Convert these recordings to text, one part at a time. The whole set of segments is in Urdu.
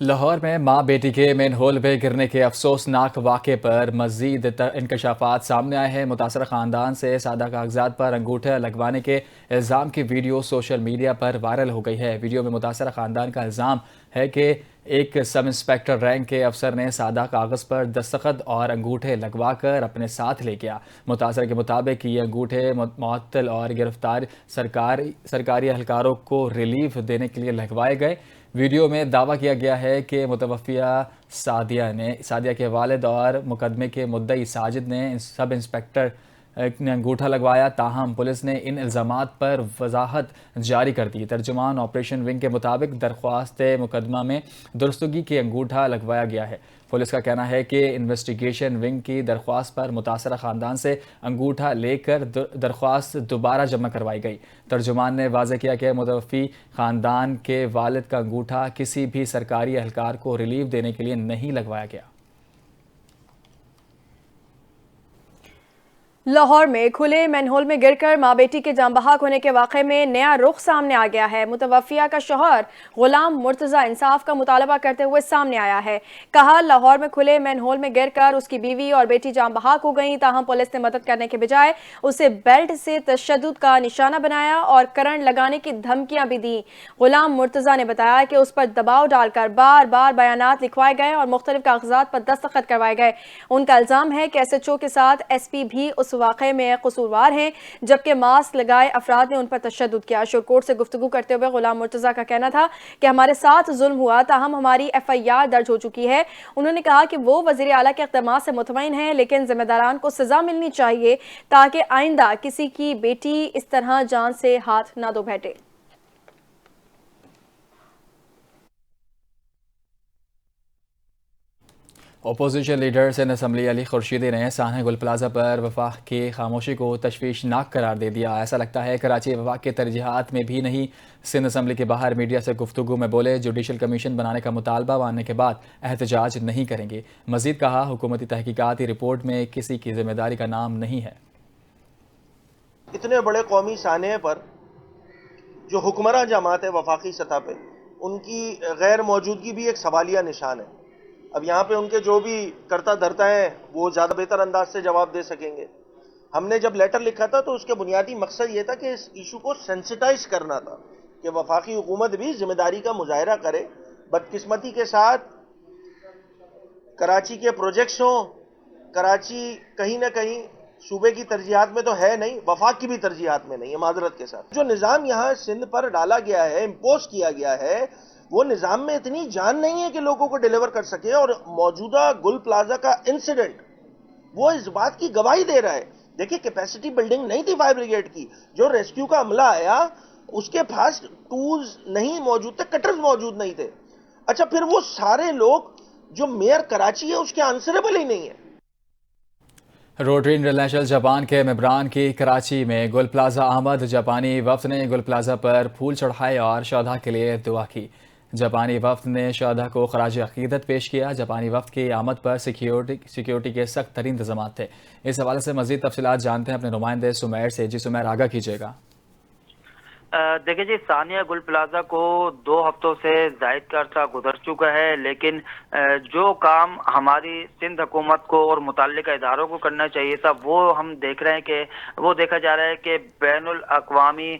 لاہور میں ماں بیٹی کے مین ہول میں گرنے کے افسوسناک واقعے پر مزید انکشافات سامنے آئے ہیں۔ متاثرہ خاندان سے سادہ کاغذات پر انگوٹھے لگوانے کے الزام کی ویڈیو سوشل میڈیا پر وائرل ہو گئی ہے۔ ویڈیو میں متاثرہ خاندان کا الزام ہے کہ ایک سب انسپیکٹر رینک کے افسر نے سادہ کاغذ پر دستخط اور انگوٹھے لگوا کر اپنے ساتھ لے گیا۔ متاثرہ کے مطابق یہ انگوٹھے معطل اور گرفتار سرکاری اہلکاروں کو ریلیف دینے کے لیے لگوائے گئے۔ ویڈیو میں دعویٰ کیا گیا ہے کہ متوفیہ سعدیہ کے والد اور مقدمے کے مدعی ساجد نے سب انسپیکٹر نے انگوٹھا لگوایا، تاہم پولیس نے ان الزامات پر وضاحت جاری کر دی۔ ترجمان آپریشن ونگ کے مطابق درخواست مقدمہ میں درستگی کے انگوٹھا لگوایا گیا ہے۔ پولیس کا کہنا ہے کہ انویسٹیگیشن ونگ کی درخواست پر متاثرہ خاندان سے انگوٹھا لے کر درخواست دوبارہ جمع کروائی گئی۔ ترجمان نے واضح کیا کہ متوفی خاندان کے والد کا انگوٹھا کسی بھی سرکاری اہلکار کو ریلیف دینے کے لیے نہیں لگوایا گیا۔ لاہور میں کھلے مین ہول میں گر کر ماں بیٹی کے جاں بحق ہونے کے واقعے میں نیا رخ سامنے آ گیا ہے۔ متوفیہ کا شوہر غلام مرتضی انصاف کا مطالبہ کرتے ہوئے سامنے آیا ہے۔ کہا لاہور میں کھلے مین ہول میں گر کر اس کی بیوی اور بیٹی جاں بحق ہو گئیں، تاہم پولیس نے مدد کرنے کے بجائے اسے بیلٹ سے تشدد کا نشانہ بنایا اور کرنٹ لگانے کی دھمکیاں بھی دیں۔ غلام مرتضی نے بتایا کہ اس پر دباؤ ڈال کر بار بار بیانات لکھوائے گئے اور مختلف کاغذات پر دستخط کروائے گئے۔ ان کا الزام ہے کہ ایس ایچ او کے ساتھ ایس پی بھی اس واقعے میں قصوروار ہیں، جبکہ ماسک لگائے افراد نے ان پر تشدد کیا۔ شورکوٹ سے گفتگو کرتے ہوئے غلام مرتضی کا کہنا تھا کہ ہمارے ساتھ ظلم ہوا، تاہم ہماری ایف آئی آر درج ہو چکی ہے۔ انہوں نے کہا کہ وہ وزیر اعلیٰ کے اقدامات سے مطمئن ہیں، لیکن ذمہ داران کو سزا ملنی چاہیے تاکہ آئندہ کسی کی بیٹی اس طرح جان سے ہاتھ نہ دھو بیٹھے۔ اپوزیشن لیڈر سندھ اسمبلی علی خورشیدی نے سانحہ گل پلازہ پر وفاق کی خاموشی کو تشویشناک قرار دے دیا۔ ایسا لگتا ہے کراچی وفاق کے ترجیحات میں بھی نہیں۔ سندھ اسمبلی کے باہر میڈیا سے گفتگو میں بولے، جوڈیشل کمیشن بنانے کا مطالبہ ماننے کے بعد احتجاج نہیں کریں گے۔ مزید کہا، حکومتی تحقیقاتی رپورٹ میں کسی کی ذمہ داری کا نام نہیں ہے۔ اتنے بڑے قومی سانحے پر جو حکمراں جماعت ہے وفاقی سطح پہ، ان کی غیر موجودگی بھی ایک سوالیہ نشان ہے۔ اب یہاں پہ ان کے جو بھی کرتا دھرتا ہیں وہ زیادہ بہتر انداز سے جواب دے سکیں گے۔ ہم نے جب لیٹر لکھا تھا تو اس کے بنیادی مقصد یہ تھا کہ اس ایشو کو سینسٹائز کرنا تھا کہ وفاقی حکومت بھی ذمہ داری کا مظاہرہ کرے۔ بدقسمتی کے ساتھ کراچی کے پروجیکٹس ہوں، کراچی کہیں نہ کہیں صوبے کی ترجیحات میں تو ہے نہیں، وفاق کی بھی ترجیحات میں نہیں ہے، معذرت کے ساتھ۔ جو نظام یہاں سندھ پر ڈالا گیا ہے، امپوز کیا گیا ہے، وہ نظام میں اتنی جان نہیں ہے کہ لوگوں کو ڈیلیور کر سکے، اور موجودہ گل پلازہ کا انسیڈنٹ وہ اس بات کی گواہی دے رہا ہے۔ دیکھیں، کیپیسٹی بلڈنگ نہیں تھی فائر بریگیڈ کی، جو ریسکیو کا عملہ آیا اس کے پاس ٹولز نہیں موجود تھے، کٹرز موجود نہیں تھے۔ اچھا، پھر وہ سارے لوگ جو میئر کراچی ہے اس کے آنسریبل ہی نہیں ہے۔ روٹری انٹرنیشنل جاپان کے ممبران کی کراچی میں گل پلازہ آمد۔ جاپانی وفد نے گل پلازہ پر پھول چڑھائے اور شہداء کے لیے دعا کی۔ جاپانی وفد نے شہداء کو خراج عقیدت پیش کیا۔ جاپانی وفد کی آمد پر سیکیورٹی کے سخت ترین انتظامات تھے۔ اس حوالے سے مزید تفصیلات جانتے ہیں اپنے نمائندے سمیر سے۔ جی سمیر، آگاہ کیجیے گا۔ دیکھیں جی، سانحہ گل پلازہ کو 2 ہفتوں سے زائد کا عرصہ گزر چکا ہے، لیکن جو کام ہماری سندھ حکومت کو اور متعلقہ اداروں کو کرنا چاہیے تھا وہ ہم دیکھ رہے ہیں کہ وہ دیکھا جا رہا ہے کہ بین الاقوامی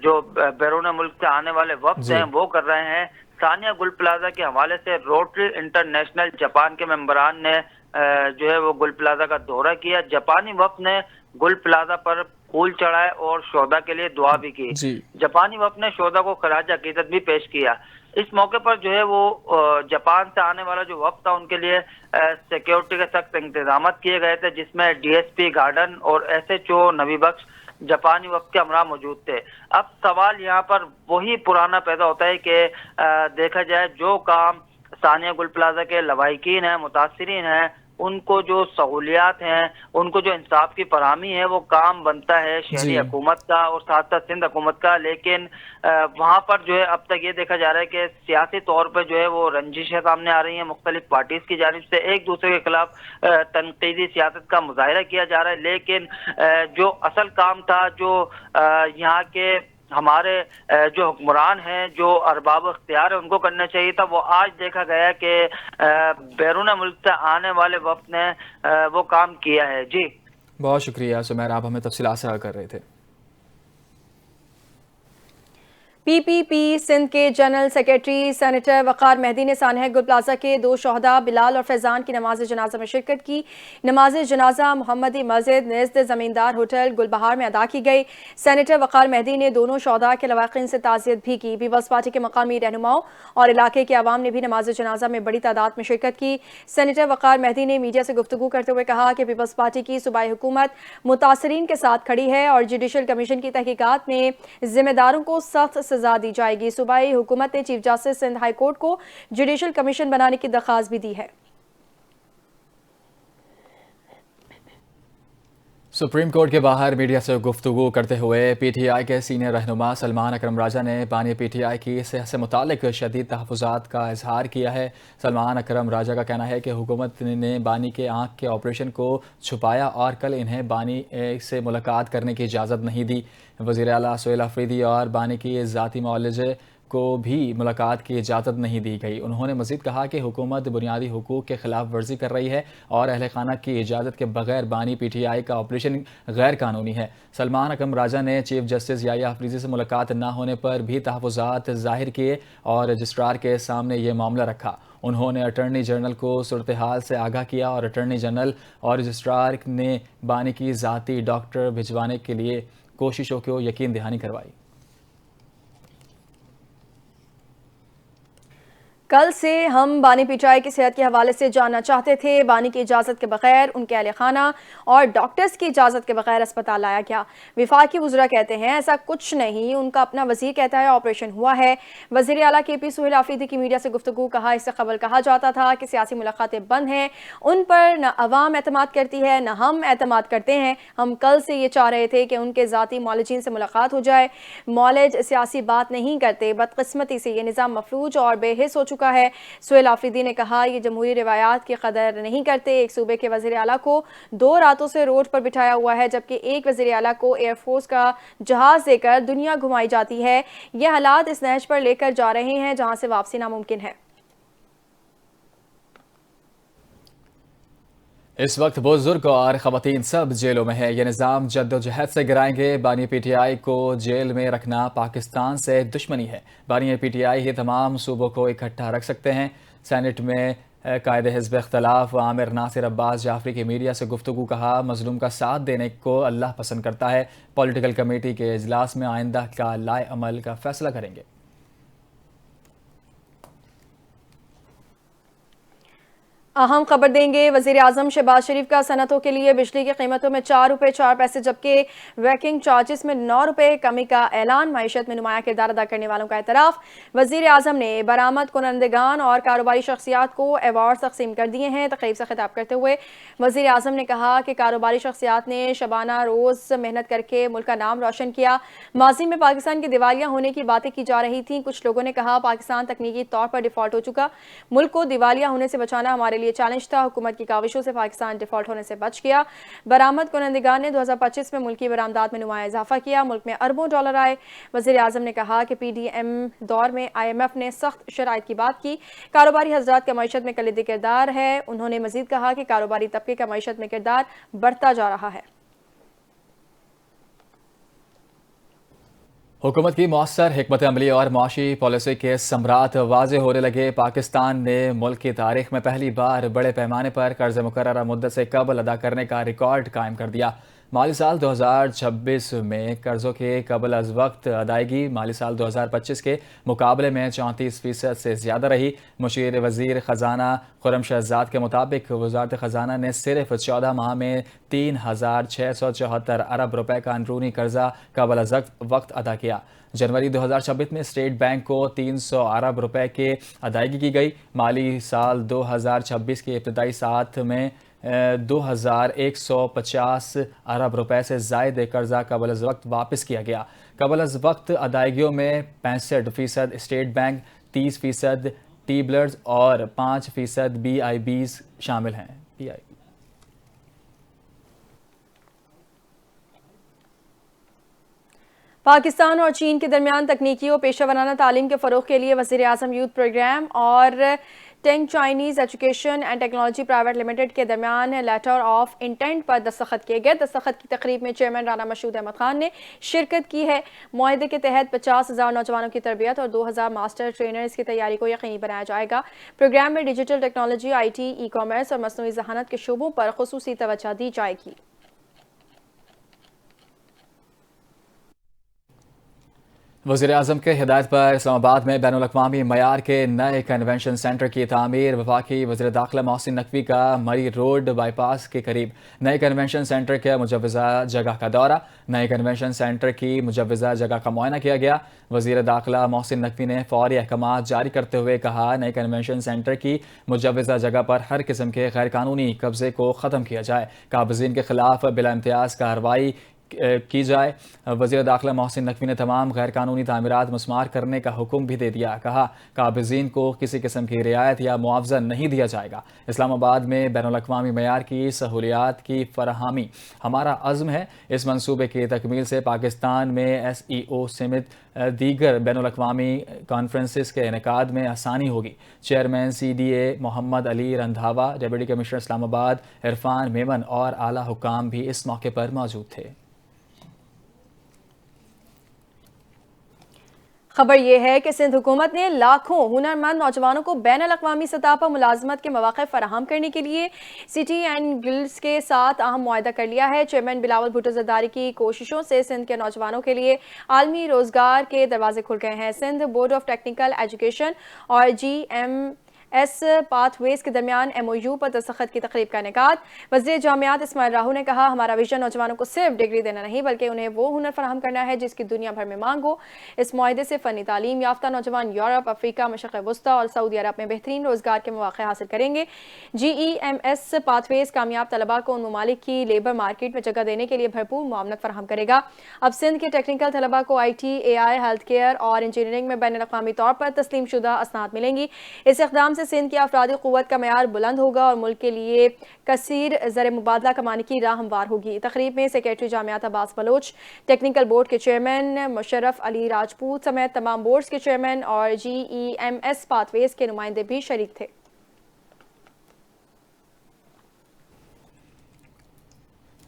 جو بیرون ملک سے آنے والے وفد ہیں وہ کر رہے ہیں۔ سانحہ گل پلازہ کے حوالے سے روٹری انٹرنیشنل جاپان کے ممبران نے جو ہے وہ گل پلازہ کا دورہ کیا۔ جاپانی وفد نے گل پلازہ پر پھول چڑھائے اور شہداء کے لیے دعا بھی کی۔ جاپانی وفد نے شہداء کو خراج عقیدت بھی پیش کیا۔ اس موقع پر جو ہے وہ جاپان سے آنے والا جو وفد تھا ان کے لیے سیکیورٹی کے سخت انتظامات کیے گئے تھے، جس میں ڈی ایس پی گارڈن اور ایس ایچ او نبی بخش جاپانی وفد کے ہمراہ موجود تھے۔ اب سوال یہاں پر وہی پرانا پیدا ہوتا ہے کہ دیکھا جائے جو کام سانحہ گل پلازہ کے لواحقین ہیں، متاثرین ہیں، ان کو جو سہولیات ہیں، ان کو جو انصاف کی فراہمی ہے، وہ کام بنتا ہے شہری حکومت کا اور ساتھ ساتھ سندھ حکومت کا، لیکن وہاں پر جو ہے اب تک یہ دیکھا جا رہا ہے کہ سیاسی طور پہ جو ہے وہ رنجشیں سامنے آ رہی ہیں، مختلف پارٹیز کی جانب سے ایک دوسرے کے خلاف تنقیدی سیاست کا مظاہرہ کیا جا رہا ہے، لیکن جو اصل کام تھا، جو یہاں کے ہمارے جو حکمران ہیں، جو ارباب اختیار ہیں، ان کو کرنا چاہیے تھا، وہ آج دیکھا گیا کہ بیرون ملک سے آنے والے وفد نے وہ کام کیا ہے۔ جی بہت شکریہ سمیر، آپ ہمیں تفصیلات سے کر رہے تھے۔ پی پی پی سندھ کے جنرل سیکریٹری سینیٹر وقار مہدی نے سانحہ گل پلازہ کے 2 شہداء بلال اور فیضان کی نماز جنازہ میں شرکت کی۔ نماز جنازہ محمدی مسجد نزد زمیندار ہوٹل گل بہار میں ادا کی گئی۔ سینیٹر وقار مہدی نے دونوں شہداء کے لواحقین سے تعزیت بھی کی۔ پیپلز پارٹی کے مقامی رہنماؤں اور علاقے کے عوام نے بھی نماز جنازہ میں بڑی تعداد میں شرکت کی۔ سینیٹر وقار مہدی نے میڈیا سے گفتگو کرتے ہوئے کہا کہ پیپلز پارٹی کی صوبائی حکومت متاثرین کے ساتھ کھڑی ہے اور جوڈیشل کمیشن کی تحقیقات میں ذمہ داروں کو سخت سزا دی جائے گی۔ صوبائی حکومت نے chief justice Sindh high court کو جوڈیشل کمیشن بنانے کی درخواست بھی دی ہے۔ سپریم کورٹ کے باہر میڈیا سے گفتگو کرتے ہوئے پی ٹی آئی کے سینئر رہنما سلمان اکرم راجہ نے بانی پی ٹی آئی کی صحت سے متعلق شدید تحفظات کا اظہار کیا ہے۔ سلمان اکرم راجہ کا کہنا ہے کہ حکومت نے بانی کے آنکھ کے آپریشن کو چھپایا اور کل انہیں بانی سے ملاقات کرنے کی اجازت نہیں دی۔ وزیر اعلیٰ سہیل آفریدی اور بانی کی ذاتی معالجے کو بھی ملاقات کی اجازت نہیں دی گئی۔ انہوں نے مزید کہا کہ حکومت بنیادی حقوق کے خلاف ورزی کر رہی ہے اور اہل خانہ کی اجازت کے بغیر بانی پی ٹی آئی کا آپریشن غیر قانونی ہے۔ سلمان اکرم راجہ نے چیف جسٹس یحییٰ آفریدی سے ملاقات نہ ہونے پر بھی تحفظات ظاہر کیے اور رجسٹرار کے سامنے یہ معاملہ رکھا۔ انہوں نے اٹارنی جنرل کو صورتحال سے آگاہ کیا اور اٹارنی جنرل اور رجسٹرار نے بانی کی ذاتی ڈاکٹر بھجوانے کے لیے کوششوں کو یقین دہانی کروائی۔ کل سے ہم بانی پی ٹی آئی کی صحت کے حوالے سے جاننا چاہتے تھے۔ بانی کی اجازت کے بغیر، ان کے اہل خانہ اور ڈاکٹرز کی اجازت کے بغیر اسپتال لایا گیا۔ وفاقی وزراء کہتے ہیں ایسا کچھ نہیں، ان کا اپنا وزیر کہتا ہے آپریشن ہوا ہے۔ وزیر اعلیٰ کے پی سہیل آفریدی کی میڈیا سے گفتگو، کہا اس سے قبل کہا جاتا تھا کہ سیاسی ملاقاتیں بند ہیں، ان پر نہ عوام اعتماد کرتی ہے نہ ہم اعتماد کرتے ہیں۔ ہم کل سے یہ چاہ رہے تھے کہ ان کے ذاتی معالجین سے ملاقات ہو جائے۔ معالج سیاسی بات نہیں کرتے، بدقسمتی سے یہ نظام مفلوج اور بے حس ہو چکا ہے۔ سہیل آفریدی نے کہا یہ جمہوری روایات کی قدر نہیں کرتے۔ ایک صوبے کے وزیر اعلیٰ کو 2 راتوں سے روڈ پر بٹھایا ہوا ہے، جبکہ ایک وزیر اعلیٰ کو ایئر فورس کا جہاز دے کر دنیا گھمائی جاتی ہے۔ یہ حالات اس نہج پر لے کر جا رہے ہیں جہاں سے واپسی ناممکن ہے۔ اس وقت بزرگ اور خواتین سب جیلوں میں ہے۔ یہ نظام جد و جہد سے گرائیں گے۔ بانی پی ٹی آئی کو جیل میں رکھنا پاکستان سے دشمنی ہے۔ بانی پی ٹی آئی ہی تمام صوبوں کو اکٹھا رکھ سکتے ہیں۔ سینٹ میں قائد حزب اختلاف عامر ناصر عباس جعفری کی میڈیا سے گفتگو، کہا مظلوم کا ساتھ دینے کو اللہ پسند کرتا ہے۔ پولیٹیکل کمیٹی کے اجلاس میں آئندہ کا لائے عمل کا فیصلہ کریں گے۔ اہم خبر دیں گے، وزیر اعظم شہباز شریف کا صنعتوں کے لیے بجلی کی قیمتوں میں 4 روپے 4 پیسے جبکہ ویکنگ چارجز میں 9 روپے کمی کا اعلان۔ معیشت میں نمایاں کردار ادا کرنے والوں کا اعتراف۔ وزیر اعظم نے برآمد کنندگان اور کاروباری شخصیات کو ایوارڈ تقسیم کر دیے ہیں۔ تقریب سے خطاب کرتے ہوئے وزیر اعظم نے کہا کہ کاروباری شخصیات نے شبانہ روز محنت کر کے ملک کا نام روشن کیا۔ ماضی میں پاکستان کے دیوالیہ ہونے کی باتیں کی جا رہی تھیں۔ کچھ لوگوں نے کہا پاکستان تکنیکی طور پر ڈیفالٹ ہو چکا، ملک کو دیوالیہ ہونے سے بچانا ہمارے لیے چیلنج تھا۔ حکومت کی کاوشوں سے پاکستان ڈیفالٹ ہونے سے بچ گیا۔ برآمد کنندگان نے 2025 میں ملکی برآمدات میں نمایاں اضافہ کیا، ملک میں اربوں ڈالر آئے۔ وزیر اعظم نے کہا کہ پی ڈی ایم دور میں آئی ایم ایف نے سخت شرائط کی بات کی۔ کاروباری حضرات کا معیشت میں کلیدی کردار ہے۔ انہوں نے مزید کہا کہ کاروباری طبقے کا معیشت میں کردار بڑھتا جا رہا ہے۔ حکومت کی مؤثر حکمت عملی اور معاشی پالیسی کے ثمرات واضح ہونے لگے۔ پاکستان نے ملک کی تاریخ میں پہلی بار بڑے پیمانے پر قرض مقررہ مدت سے قبل ادا کرنے کا ریکارڈ قائم کر دیا۔ مالی سال 2026 میں قرضوں کے قبل از وقت ادائیگی مالی سال 2025 کے مقابلے میں 34% سے زیادہ رہی۔ مشیر وزیر خزانہ خرم شہزاد کے مطابق وزارت خزانہ نے صرف 14 ماہ میں 3674 ارب روپے کا اندرونی قرضہ قبل از وقت ادا کیا۔ جنوری 2026 میں اسٹیٹ بینک کو 300 ارب روپے کی ادائیگی کی گئی۔ مالی سال 2026 کے ابتدائی ساتھ میں 2150 ارب روپے سے زائد قرضہ قبل از وقت واپس کیا گیا۔ قبل از وقت ادائیگیوں میں 65% اسٹیٹ بینک، 30% ٹی بلرز اور 5% بی آئی بیز شامل ہیں۔ پاکستان اور چین کے درمیان تکنیکی و پیشہ ورانہ تعلیم کے فروغ کے لیے وزیر اعظم یوتھ پروگرام اور Tang Chinese education and technology private limited کے درمیان لیٹر آف انٹینٹ پر دستخط کیے گئے۔ دستخط کی تقریب میں چیئرمین رانا مشہود احمد خان نے شرکت کی ہے۔ معاہدے کے تحت 50,000 نوجوانوں کی تربیت اور 2,000 ماسٹر ٹرینرز کی تیاری کو یقینی بنایا جائے گا۔ پروگرام میں digital technology, I T, e commerce اور مصنوعی ذہانت کے شعبوں پر خصوصی توجہ دی جائے گی۔ وزیر اعظم کے ہدایت پر اسلام آباد میں بین الاقوامی معیار کے نئے کنونشن سینٹر کی تعمیر۔ وفاقی وزیر داخلہ محسن نقوی کا مری روڈ بائی پاس کے قریب نئے کنونشن سینٹر کے مجوزہ جگہ کا دورہ۔ نئے کنونشن سینٹر کی مجوزہ جگہ کا معائنہ کیا گیا۔ وزیر داخلہ محسن نقوی نے فوری احکامات جاری کرتے ہوئے کہا، نئے کنونشن سینٹر کی مجوزہ جگہ پر ہر قسم کے غیر قانونی قبضے کو ختم کیا جائے، قابضین کے خلاف بلا امتیاز کارروائی کی جائے۔ وزیر داخلہ محسن نقوی نے تمام غیر قانونی تعمیرات مسمار کرنے کا حکم بھی دے دیا۔ کہا، قابضین کو کسی قسم کی رعایت یا معاوضہ نہیں دیا جائے گا۔ اسلام آباد میں بین الاقوامی معیار کی سہولیات کی فراہمی ہمارا عزم ہے۔ اس منصوبے کی تکمیل سے پاکستان میں SEO سمیت دیگر بین الاقوامی کانفرنسز کے انعقاد میں آسانی ہوگی۔ چیئرمین CDA محمد علی رندھاوا، ڈپٹی کمشنر اسلام آباد عرفان میمن اور اعلیٰ حکام بھی اس موقع پر موجود تھے۔ خبر یہ ہے کہ سندھ حکومت نے لاکھوں ہنرمند نوجوانوں کو بین الاقوامی سطح پر ملازمت کے مواقع فراہم کرنے کے لیے سٹی اینڈ گلڈز کے ساتھ اہم معاہدہ کر لیا ہے۔ چیئرمین بلاول بھٹو زرداری کی کوششوں سے سندھ کے نوجوانوں کے لیے عالمی روزگار کے دروازے کھل گئے ہیں۔ Sindh board of technical education اور GMS پاتھ ویز کے درمیان MOU پر دستخط کی تقریب کا انعقاد۔ وزیر جامعات اسماعیل راہو نے کہا، ہمارا ویژن نوجوانوں کو صرف ڈگری دینا نہیں بلکہ انہیں وہ ہنر فراہم کرنا ہے جس کی دنیا بھر میں مانگ ہو۔ اس معاہدے سے فنی تعلیم یافتہ نوجوان یورپ، افریقہ، مشرق وسطیٰ اور سعودی عرب میں بہترین روزگار کے مواقع حاصل کریں گے۔ GEMS پاتھ ویز کامیاب طلباء کو ان ممالک کی لیبر مارکیٹ میں جگہ دینے کے لیے بھرپور معاونت فراہم کرے گا۔ اب سندھ کے ٹیکنیکل طلباء کو IT، AI، ہیلتھ کیئر اور انجینئرنگ میں بین الاقوامی طور پر تسلیم شدہ اسناد ملیں گی۔ اس اقدام سے سندھ کی افرادی قوت کا معیار بلند ہوگا اور ملک کے لیے کثیر زر مبادلہ کمانے کی راہ ہموار ہوگی۔ تقریب میں سیکریٹری جامعات عباس بلوچ، ٹیکنیکل بورڈ کے چیئرمین مشرف علی راجپوت سمیت تمام بورڈز کے چیئرمین اور GEMS پاتھ ویز کے نمائندے بھی شریک تھے۔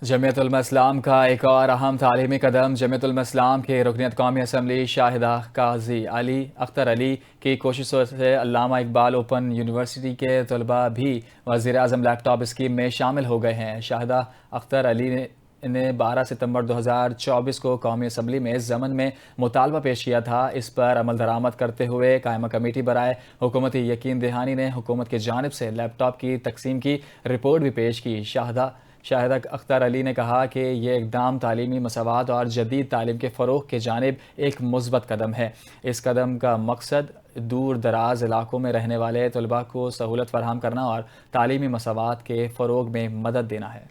جمعیت علماء اسلام کا ایک اور اہم تعلیمی قدم۔ جمعیت علماء اسلام کے رکنیت قومی اسمبلی شاہدہ قاضی علی اختر علی کی کوششوں سے علامہ اقبال اوپن یونیورسٹی کے طلباء بھی وزیر اعظم لیپ ٹاپ اسکیم میں شامل ہو گئے ہیں۔ شاہدہ اختر علی نے 12 ستمبر 2024 کو قومی اسمبلی میں ضمن میں مطالبہ پیش کیا تھا۔ اس پر عمل درآمد کرتے ہوئے قائمہ کمیٹی برائے حکومتی یقین دہانی نے حکومت کی جانب سے لیپ ٹاپ کی تقسیم کی رپورٹ بھی پیش کی۔ شاہدہ اختر علی نے کہا کہ یہ اقدام تعلیمی مساوات اور جدید تعلیم کے فروغ کی جانب ایک مثبت قدم ہے۔ اس قدم کا مقصد دور دراز علاقوں میں رہنے والے طلباء کو سہولت فراہم کرنا اور تعلیمی مساوات کے فروغ میں مدد دینا ہے۔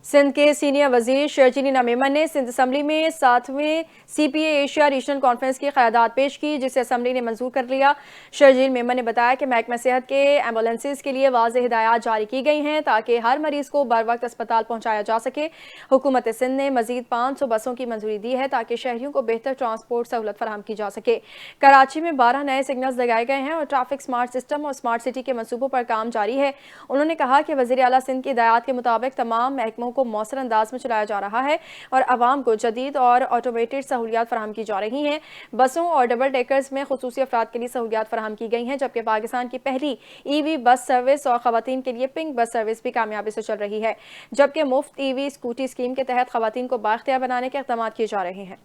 سندھ کے سینئر وزیر شرجیل میمن نے سندھ اسمبلی میں 7ویں CPA ایشیا ریجنل کانفرنس کی قیادت پیش کی، جسے اسمبلی نے منظور کر لیا۔ شرجیل میمن نے بتایا کہ محکمہ صحت کے ایمبولینسز کے لیے واضح ہدایات جاری کی گئی ہیں تاکہ ہر مریض کو بر وقت اسپتال پہنچایا جا سکے۔ حکومت سندھ نے مزید 500 بسوں کی منظوری دی ہے تاکہ شہریوں کو بہتر ٹرانسپورٹ سہولت فراہم کی جا سکے۔ کراچی میں 12 نئے سگنلز لگائے گئے ہیں اور ٹریفک سمارٹ سسٹم اور سمارٹ سٹی کے منصوبوں پر کام جاری ہے۔ انہوں نے کہا کہ وزیر اعلیٰ سندھ کی ہدایات کے مطابق تمام محکموں کو مؤثر انداز میں چلایا جا رہا ہے اور عوام کو جدید اور آٹومیٹڈ سہولیات فراہم کی جا رہی ہیں۔ بسوں اور ڈبل ڈیکرز میں خصوصی افراد کے لیے سہولیات فراہم کی گئی ہیں، جبکہ پاکستان کی پہلی EV بس سروس اور خواتین کے لیے پنک بس سروس بھی کامیابی سے چل رہی ہے، جبکہ مفت EV اسکوٹی اسکیم کے تحت خواتین کو بااختیار بنانے کے اقدامات کیے جا رہے ہیں۔